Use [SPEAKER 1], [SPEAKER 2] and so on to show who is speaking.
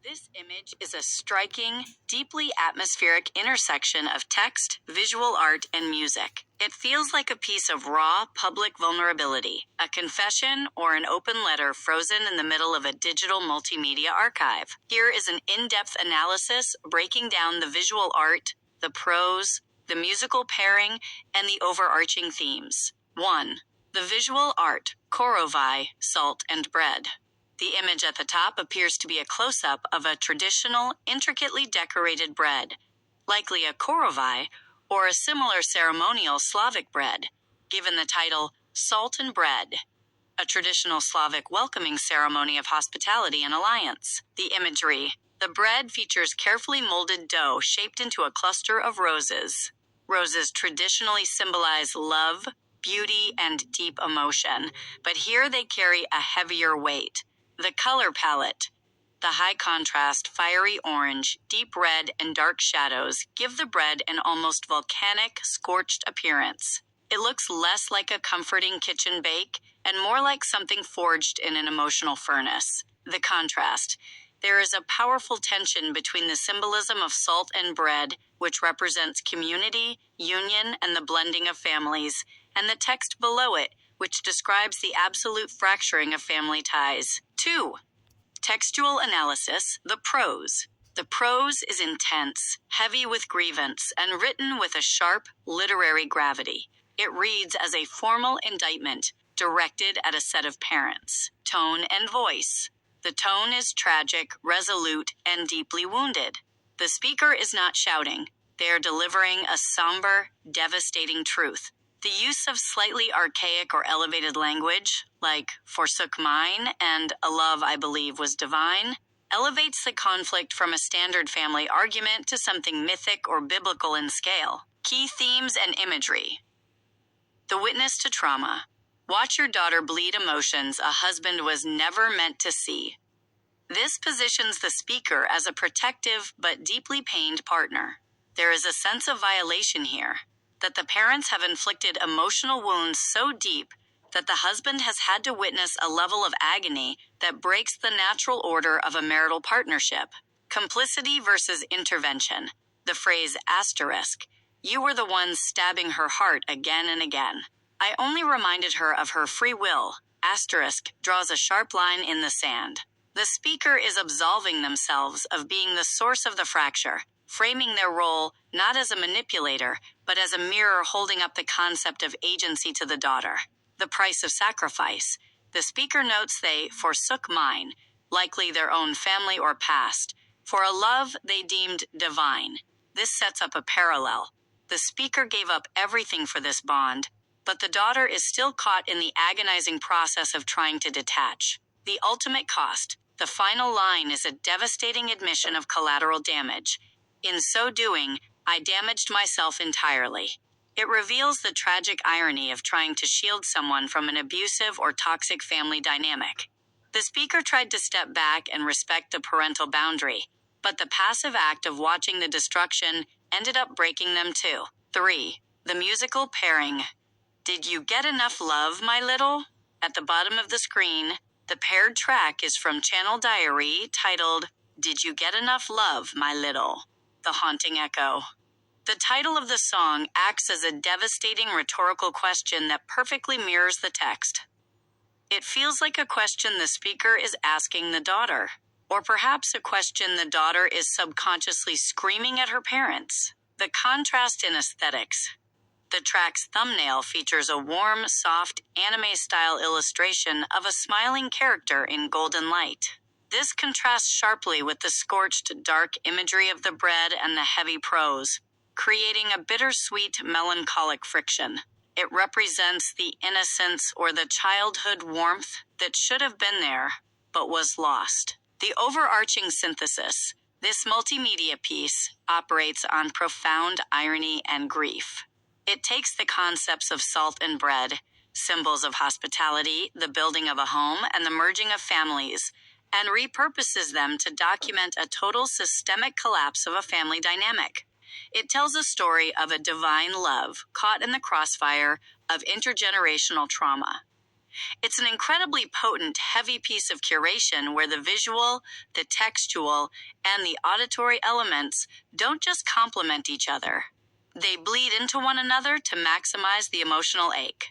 [SPEAKER 1] This image is a striking, deeply atmospheric intersection of text, visual art, and music. It feels like a piece of raw, public vulnerability, a confession, or an open letter frozen in the middle of a digital multimedia archive. Here is an in-depth analysis breaking down the visual art, the prose, the musical pairing, and the overarching themes. 1. The visual art, korovai, salt and bread. The image at the top appears to be a close-up of a traditional, intricately decorated bread, likely a korovai or a similar ceremonial Slavic bread, given the title Salt and Bread, a traditional Slavic welcoming ceremony of hospitality and alliance. The imagery. The bread features carefully molded dough shaped into a cluster of roses. Roses traditionally symbolize love, beauty, and deep emotion, but here they carry a heavier weight. The color palette. The high contrast fiery orange, deep red, and dark shadows give the bread an almost volcanic, scorched appearance. It looks less like a comforting kitchen bake and more like something forged in an emotional furnace. The contrast. There is a powerful tension between the symbolism of salt and bread, which represents community, union, and the blending of families, and the text below it, which describes the absolute fracturing of family ties. 2. Textual analysis, the prose. The prose is intense, heavy with grievance, and written with a sharp, literary gravity. It reads as a formal indictment directed at a set of parents. Tone and voice. The tone is tragic, resolute, and deeply wounded. The speaker is not shouting. They are delivering a somber, devastating truth. The use of slightly archaic or elevated language, like forsook mine and a love I believe was divine, elevates the conflict from a standard family argument to something mythic or biblical in scale. Key themes and imagery. The witness to trauma. Watch your daughter bleed emotions a husband was never meant to see. This positions the speaker as a protective but deeply pained partner. There is a sense of violation here, that the parents have inflicted emotional wounds so deep that the husband has had to witness a level of agony that breaks the natural order of a marital partnership. Complicity versus intervention. The phrase asterisk, you were the ones stabbing her heart again and again. I only reminded her of her free will. Asterisk draws a sharp line in the sand. The speaker is absolving themselves of being the source of the fracture, framing their role not as a manipulator, but as a mirror holding up the concept of agency to the daughter. The price of sacrifice. The speaker notes they forsook mine, likely their own family or past, for a love they deemed divine. This sets up a parallel. The speaker gave up everything for this bond, but the daughter is still caught in the agonizing process of trying to detach. The ultimate cost. The final line is a devastating admission of collateral damage. In so doing, I damaged myself entirely. It reveals the tragic irony of trying to shield someone from an abusive or toxic family dynamic. The speaker tried to step back and respect the parental boundary, but the passive act of watching the destruction ended up breaking them too. 3. The musical pairing. Did you get enough love, my little? At the bottom of the screen, the paired track is from Channel Diary titled, Did You Get Enough Love, My Little? The Haunting Echo. The title of the song acts as a devastating rhetorical question that perfectly mirrors the text. It feels like a question the speaker is asking the daughter, or perhaps a question the daughter is subconsciously screaming at her parents. The contrast in aesthetics. The track's thumbnail features a warm, soft, anime-style illustration of a smiling character in golden light. This contrasts sharply with the scorched, dark imagery of the bread and the heavy prose, creating a bittersweet, melancholic friction. It represents the innocence or the childhood warmth that should have been there, but was lost. The overarching synthesis. This multimedia piece operates on profound irony and grief. It takes the concepts of salt and bread, symbols of hospitality, the building of a home, and the merging of families, and repurposes them to document a total systemic collapse of a family dynamic. It tells a story of a divine love caught in the crossfire of intergenerational trauma. It's an incredibly potent, heavy piece of curation where the visual, the textual, and the auditory elements don't just complement each other. They bleed into one another to maximize the emotional ache.